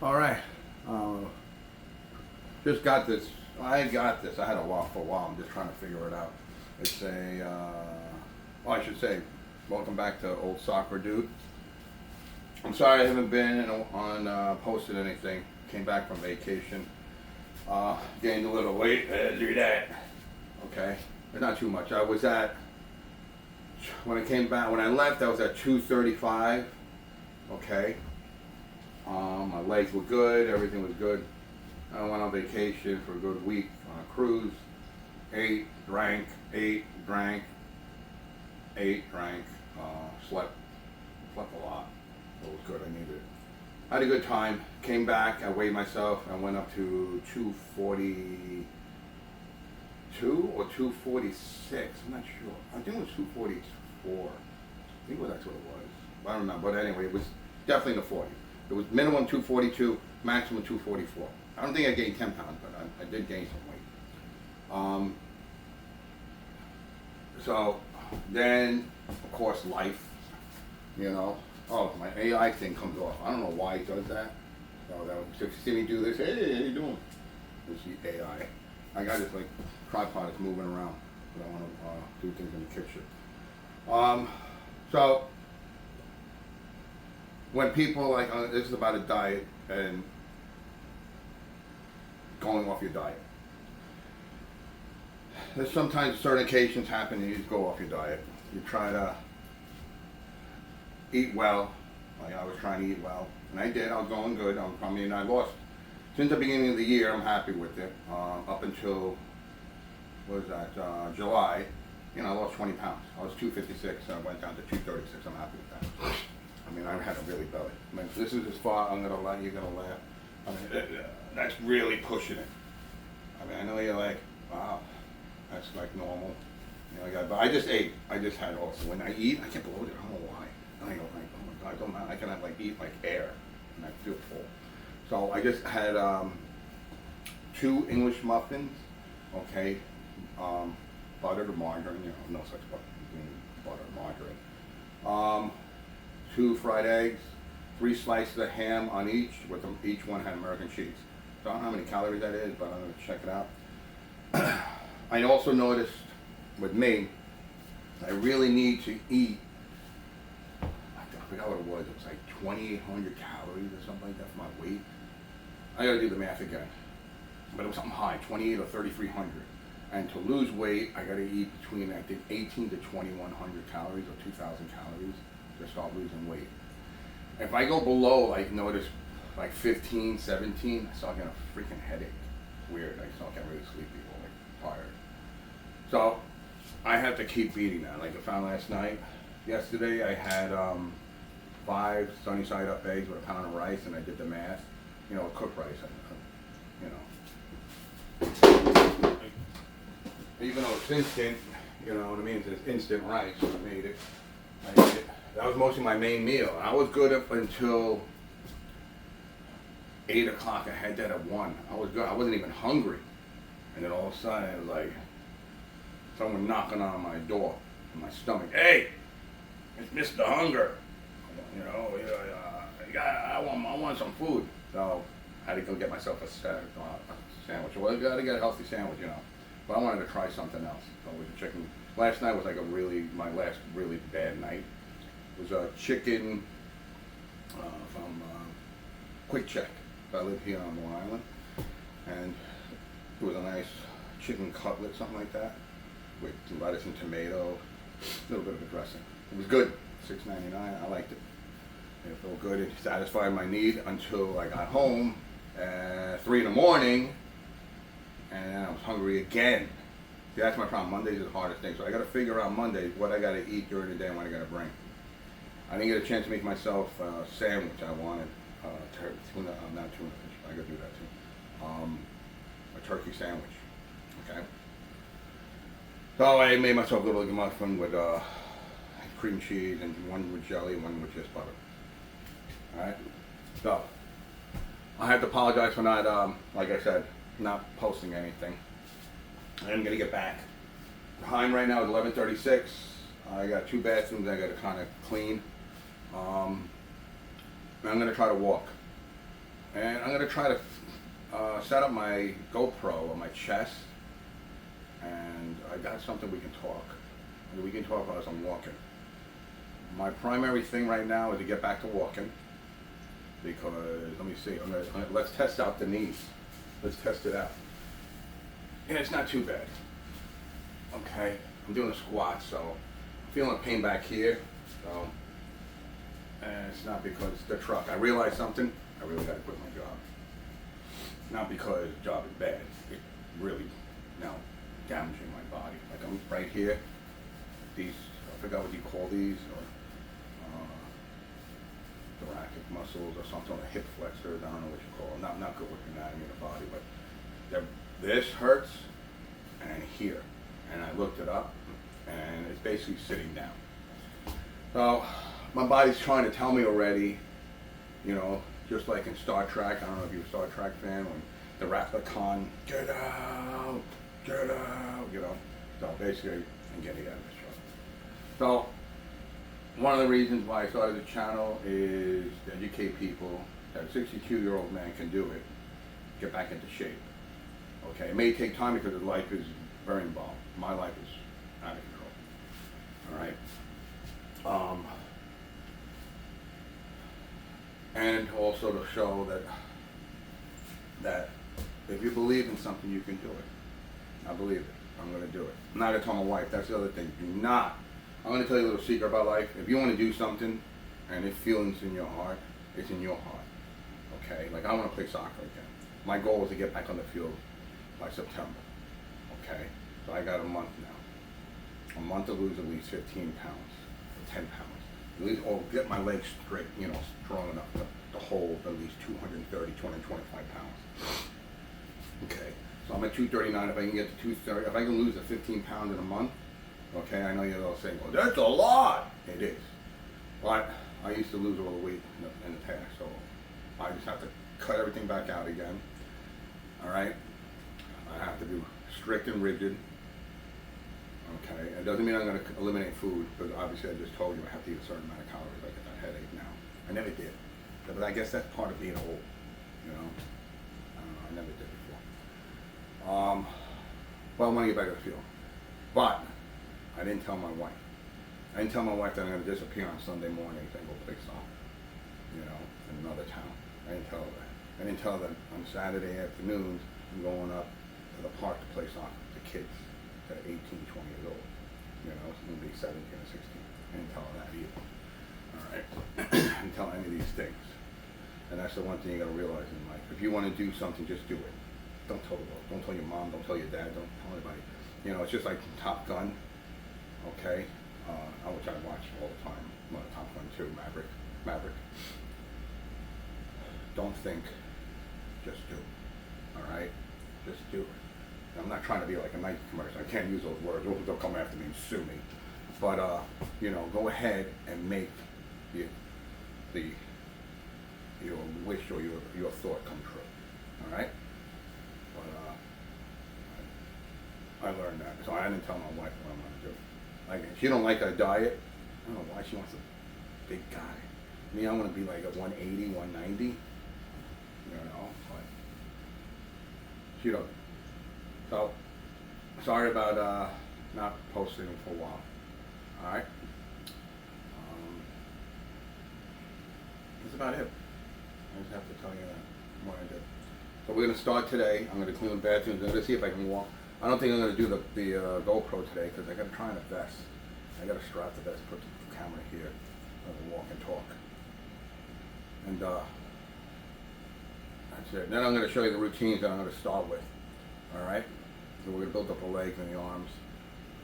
All right. Uh, just got this. I got this. I had a walk for a while. I'm just trying to figure it out. It's a. Well, I should say, welcome back to Old Soccer Dude. I'm sorry I haven't been on posted anything. Came back from vacation. Gained a little weight. Do that. Okay, but not too much. I was at when I came back. When I left, I was at 235. Okay. My legs were good. Everything was good. I went on vacation for a good week on a cruise. Ate, drank, drank. Slept a lot. It was good. I needed it. I had a good time. Came back. I weighed myself. I went up to 242 or 246. I'm not sure. I think it was 244. I think that's what it was. I don't know. But anyway, it was definitely in the 40. It was minimum 242, maximum 244. I don't think I gained 10 pounds, but I did gain some weight. So then, of course, life, you know. Oh, my AI thing comes off. I don't know why it does that. So if you see me do this, hey, how you doing? It's the AI. I got this like tripod that's moving around, but I want to do things in the kitchen. So when people like, this is about a diet and going off your diet. There's sometimes certain occasions happen and you just go off your diet. You try to eat well, like I was trying to eat well, and I did. I was going good. I lost since the beginning of the year. I'm happy with it. Up until what was that? July. I lost 20 pounds. I was 256, and I went down to 236. I'm happy with that. I mean, I had a really belly. I mean, this is as far. You're gonna laugh. I mean, that's really pushing it. I mean, I know you're like, wow, that's like normal. But I just ate. I just had also when I eat, I get bloated. I don't know why. And I go like, oh my god, I don't know. I can have like eat like air, and I feel full. So I just had 2 English muffins. Okay, butter or margarine. No such butter or margarine. 2 fried eggs, 3 slices of ham on each. With them, each one had American cheese. So I don't know how many calories that is, but I'm gonna check it out. I also noticed with me, I really need to eat. I forgot what it was. It was like 2,800 calories or something like that for my weight. I gotta do the math again, but it was something high, 28 or 3,300. And to lose weight, I gotta eat between I think 18 to 2,100 calories or 2,000 calories to start losing weight. If I go below, like notice, like 15, 17, I start getting a freaking headache. Weird. I start getting really sleepy or like tired. So I have to keep beating that. Like I found last night. Yesterday I had 5 sunny side up eggs with a pound of rice, and I did the math. Cooked rice. Even though it's instant, you know what I mean? It's instant rice. So I made it. That was mostly my main meal. I was good up until 8 o'clock. I had that at 1. I was good. I wasn't even hungry. And then all of a sudden, it was like someone knocking on my door in my stomach. Hey, it's Mr. Hunger. I want some food. So I had to go get myself a sandwich. Well, I got to get a healthy sandwich, But I wanted to try something else. So it was a chicken. Last night was like my last really bad night. It was a chicken from Quick Check. I live here on Long Island. And it was a nice chicken cutlet, something like that, with lettuce and tomato, a little bit of a dressing. It was good. $6.99. I liked it. It felt good. It satisfied my need until I got home at 3 in the morning, and I was hungry again. See, that's my problem. Mondays is the hardest thing. So I got to figure out Mondays what I got to eat during the day and what I got to bring. I didn't get a chance to make myself a sandwich. I wanted tuna, not tuna fish. I got to do that too. A turkey sandwich. Okay. So I made myself a little muffin with cream cheese, and one with jelly, one with just butter. Alright? So, I have to apologize for not, like I said, not posting anything. I am going to get back. Time right now is 11:36. I got 2 bathrooms I got to kind of clean. I'm going to try to walk. And I'm gonna try to set up my GoPro on my chest, and I got something we can talk. And we can talk as I'm walking. My primary thing right now is to get back to walking, because let me see. Let's test out the knees. Let's test it out. Yeah, it's not too bad. Okay, I'm doing a squat, so I'm feeling a pain back here. So, and it's not because the truck. I realized something. I really got to quit my job. Not because the job is bad. It really now damaging my body. Like I'm right here. These, I forgot what you call these, or thoracic muscles or something, or hip flexors. I don't know what you call them. Not good with anatomy of the body, but this hurts, and here. And I looked it up, and it's basically sitting down. So my body's trying to tell me already, you know, just like in Star Trek. I don't know if you're a Star Trek fan, when the Replicon, get out, you know. So basically, I'm getting out of this show. So one of the reasons why I started the channel is to educate people that a 62-year-old man can do it, get back into shape. Okay, it may take time because his life is very involved. My life is out of control. All right. And also to show that if you believe in something, you can do it. I believe it. I'm going to do it. I'm not going to tell my wife. That's the other thing. Do not. I'm going to tell you a little secret about life. If you want to do something and it feelings in your heart, it's in your heart. Okay? Like I want to play soccer again. My goal is to get back on the field by September. Okay? So I got a month now. A month to lose at least 15 pounds or 10 pounds. At least, or get my legs straight, you know, strong enough to hold at least 230, 225 pounds. Okay, so I'm at 239. If I can get to 230, if I can lose the 15 pounds in a month, okay, I know you're all saying, well, that's a lot. It is. But I used to lose all the weight in the past, so I just have to cut everything back out again. All right, I have to be strict and rigid. Okay, it doesn't mean I'm going to eliminate food, because obviously I just told you I have to eat a certain amount of calories. I get that headache now. I never did, but I guess that's part of being old, you know. I don't know, I never did before. Well, I want to get back to the field, but I didn't tell my wife. I didn't tell my wife that I'm going to disappear on Sunday mornings and go play soccer, you know, in another town. I didn't tell her that. I didn't tell her that on Saturday afternoons I'm going up to the park to play soccer with the kids. At 18, 20 years old, you know, it's going to be 17 or 16. I didn't tell her that either. All right, I didn't tell her any of these things. And that's the one thing you got to realize in life. If you want to do something, just do it. Don't tell the world. Don't tell your mom. Don't tell your dad. Don't tell anybody. You know, it's just like Top Gun. Okay, which I watch all the time. Well, Top Gun 2, Maverick. Don't think. Just do. All right, just do it. I'm not trying to be like a Nike commercial. I can't use those words. They'll come after me and sue me. But you know, go ahead and make your wish or your thought come true. All right. But I learned that, so I didn't tell my wife what I'm going to do. Like, she don't like a diet. I don't know why she wants a big guy. Me, I want to be like a 180, 190. You know, but she don't. So, sorry about not posting for a while. Alright? That's about it. I just have to tell you that, what I did. So we're going to start today. I'm going to clean the bathrooms. I'm going to see if I can walk. I don't think I'm going to do the GoPro today, because I got to try on a vest. I got to strap the vest, put the camera here, and walk and talk. And that's it. Then I'm going to show you the routines that I'm going to start with. Alright? So we're going to build up the legs and the arms.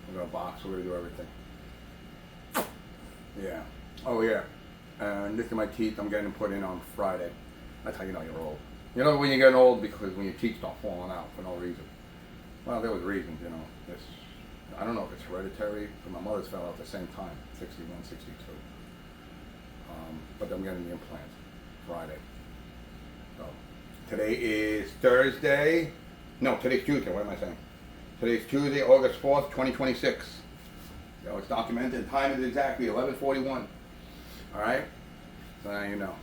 We're going to box. We're going to do everything. Yeah. Oh, yeah. And this is my teeth. I'm getting them put in on Friday. That's how you know you're old. You know when you're getting old, because when your teeth start falling out for no reason. Well, there was reasons, you know. I don't know if it's hereditary, but my mother's fell out at the same time, 61, 62. But I'm getting the implant Friday. So today is Thursday. No, today's Tuesday. What am I saying? Today's Tuesday, August 4th, 2026. You know, it's documented. Time is exactly 11:41. All right. So now you know.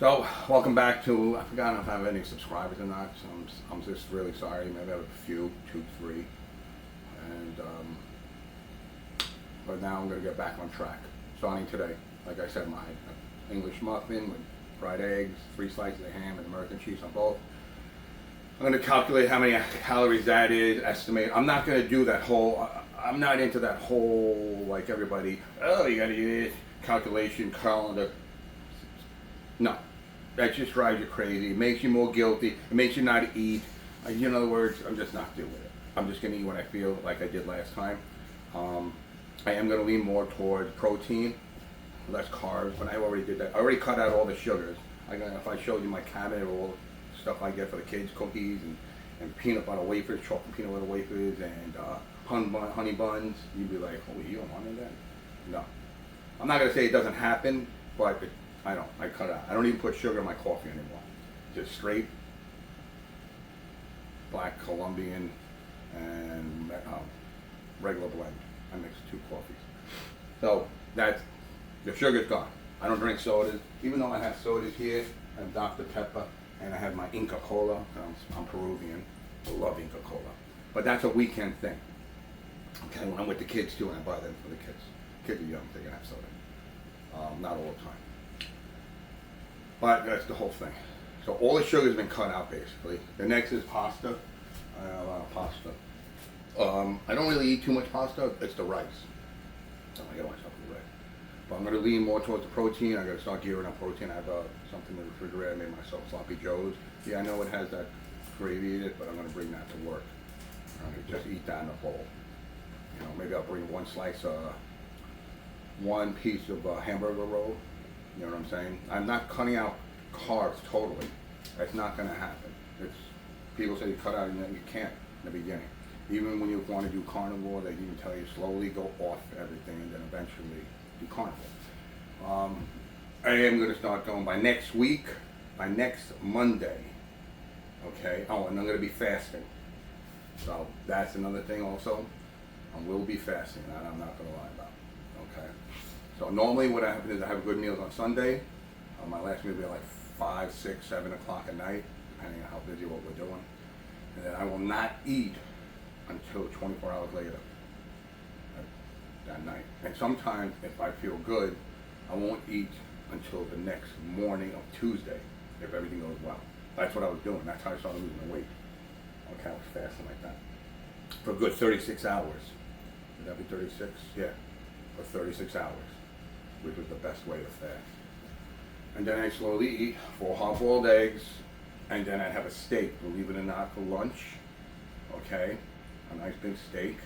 So, welcome back to, I forgot if I have any subscribers or not, so I'm just really sorry. Maybe I have a few, 2, 3. And, but now I'm going to get back on track. Starting today, like I said, my English muffin with fried eggs, 3 slices of ham and American cheese on both. I'm going to calculate how many calories that is, estimate. I'm not going to do that whole, I'm not into that whole, like everybody, oh, you got to do this, calculation, calendar. No, that just drives you crazy. It makes you more guilty. It makes you not eat. In other words, I'm just not doing it. I'm just going to eat what I feel like I did last time. I am going to lean more towards protein, less carbs, but I already did that. I already cut out all the sugars. If I showed you my cabinet of all the stuff I get for the kids, cookies and peanut butter wafers, chocolate peanut butter wafers, and honey buns, you'd be like, oh, you don't want any of that? No. I'm not going to say it doesn't happen, but I cut out. I don't even put sugar in my coffee anymore. Just straight black Colombian and regular blend. I mix 2 coffees. So the sugar's gone. I don't drink sodas, even though I have sodas here. I have Dr. Pepper and I have my Inca Cola. I'm Peruvian. I love Inca Cola. But that's a weekend thing. Okay, when I'm with the kids too, and I buy them for the kids. Kids are young, they can have soda. Not all the time. But that's the whole thing. So all the sugar's been cut out basically. The next is pasta. I have a lot of pasta. I don't really eat too much pasta. It's the rice. So I get myself the rice. But I'm going to lean more towards the protein. I got to start gearing up protein. I have something in the refrigerator. I made myself sloppy joes. Yeah, I know it has that gravy in it, but I'm going to bring that to work. I'm going to just eat that in a bowl. Maybe I'll bring 1 slice, 1 piece of hamburger roll. You know what I'm saying? I'm not cutting out carbs totally. That's not going to happen. People say you cut out, and you can't in the beginning. Even when you want to do carnivore, they even tell you slowly go off everything and then eventually do carnivore. I am going to start going by next week, by next Monday. Okay? Oh, and I'm going to be fasting. So that's another thing also. I will be fasting, that I'm not going to lie about. Okay? So normally what happens is I have good meals on Sunday. My last meal will be like 5, 6, 7 o'clock at night, depending on how busy what we're doing. And then I will not eat until 24 hours later that night. And sometimes if I feel good, I won't eat until the next morning of Tuesday, if everything goes well. That's what I was doing. That's how I started losing the weight. Okay, I was fasting like that. For a good 36 hours. Would that be 36? Yeah. For 36 hours, which was the best way to fast. And then I slowly eat 4 hard-boiled eggs, and then I'd have a steak, believe it or not, for lunch. Okay? A nice big steak.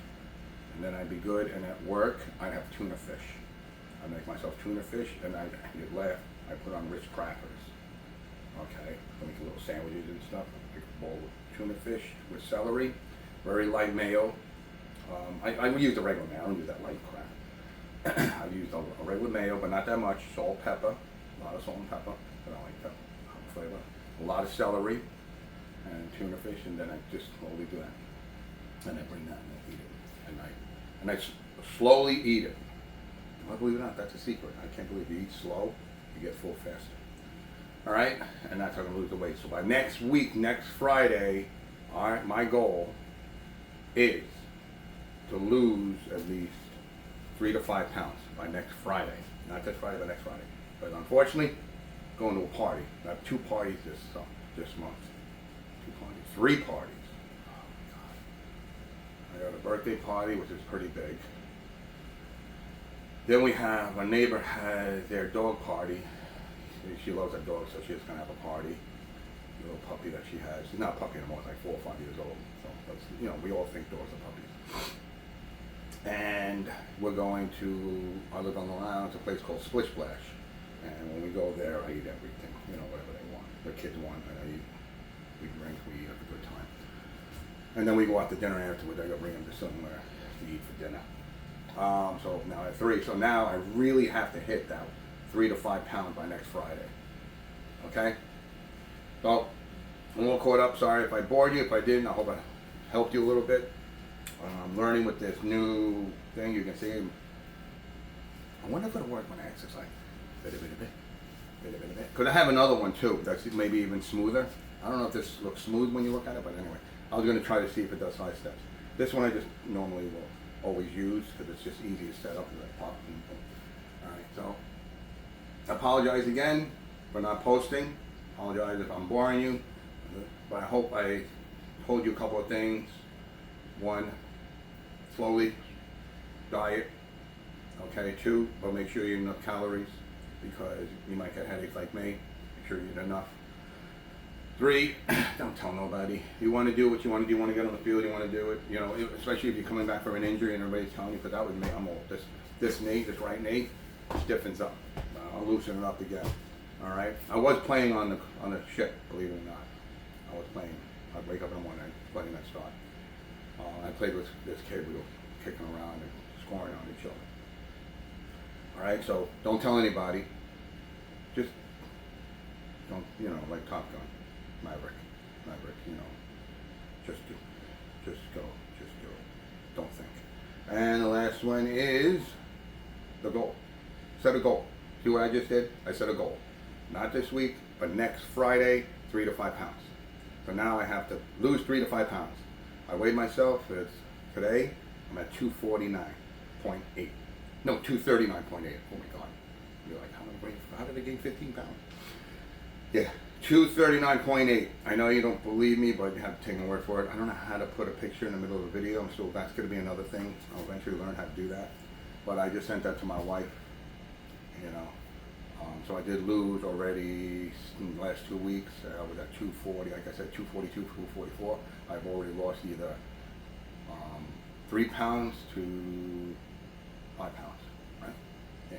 And then I'd be good, and at work, I'd have tuna fish. I'd make myself tuna fish, and you'd laugh, I put on Ritz crackers. Okay? I make little sandwiches and stuff. I make a bowl of tuna fish with celery, very light mayo. I would use the regular mayo, I don't use that light crap. I used a regular mayo, but not that much. Salt, pepper, a lot of salt and pepper, but I like that flavor. A lot of celery and tuna fish, and then I just slowly do that. And I bring that and I eat it at night. And I slowly eat it. Well, believe it or not, that's a secret. I can't believe you eat slow, you get full faster. All right, and that's how I'm gonna lose the weight. So by next week, next Friday, all right, my goal is to lose at least 3 to 5 pounds by next Friday. Not this Friday, but next Friday. But unfortunately, going to a party. I have 2 parties this month. 2 parties, 3 parties. Oh my God. I got a birthday party, which is pretty big. Then we have, a neighbor has their dog party. She loves her dog, so she's gonna have a party. The little puppy that she has. She's not a puppy anymore, it's like 4 or 5 years old. So that's, we all think dogs are puppies. And we're going to, I live on Long Island, it's a place called Splish Splash. And when we go there, I eat everything, whatever they want. The kids want, and I eat. We drink, we eat, have a good time. And then we go out to dinner afterwards. I go bring them to somewhere to eat for dinner. So now I have 3. So now I really have to hit that 3 to 5 pounds by next Friday. Okay? So, I'm all caught up. Sorry if I bored you. If I didn't, I hope I helped you a little bit. I'm learning with this new thing. You can see, I wonder if it'll work when I exercise. Because I have another one too that's maybe even smoother. I don't know if this looks smooth when you look at it, but anyway, I was going to try to see if it does 5 steps. This one I just normally will always use because it's just easy to set up and pop. Alright, so I apologize again for not posting. Apologize if I'm boring you, but I hope I told you a couple of things. One, slowly diet. Okay, 2, but make sure you eat enough calories because you might get headaches like me. Make sure you eat enough. 3, don't tell nobody. You want to do what you want to do. You want to get on the field. You want to do it. You know, especially if you're coming back from an injury and everybody's telling you, because that was me. I'm old. This knee, this right knee, stiffens up. I'll loosen it up again. All right. I was playing on the ship, believe it or not. I was playing. I'd wake up in the morning, playing that start. I played with this kid. We were kicking around and scoring on each other. All right. So don't tell anybody. Just don't, you know, like Top Gun. Maverick, you know, just go, just do it, don't think. And the last one is the goal. Set a goal. See what I just did? I set a goal. Not this week, but next Friday, 3 to 5 pounds. So now I have to lose 3 to 5 pounds. I weighed myself, today, I'm at 249.8. No, 239.8. Oh my God. You're like, how did I gain 15 pounds? Yeah. 239.8. I know you don't believe me, but you have to take my word for it. I don't know how to put a picture in the middle of a video, so that's going to be another thing. I'll eventually learn how to do that. But I just sent that to my wife, you know. So I did lose already in the last 2 weeks. I was at 240, like I said, 242, 244. I've already lost either 3 pounds to 5 pounds, right? Yeah,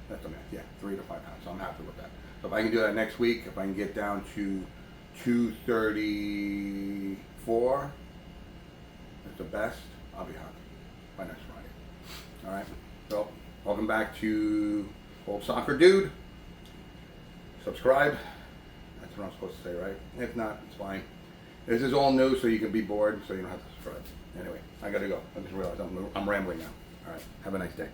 that's the math. Yeah, 3 to 5 pounds. So I'm happy with that. So if I can do that next week, if I can get down to 234, that's the best, I'll be happy by next Friday. All right. So welcome back to Old Soccer Dude. Subscribe. That's what I'm supposed to say, right? If not, it's fine. This is all new, so you can be bored, so you don't have to subscribe. Anyway, I gotta go. I just realized I'm rambling now. All right. Have a nice day.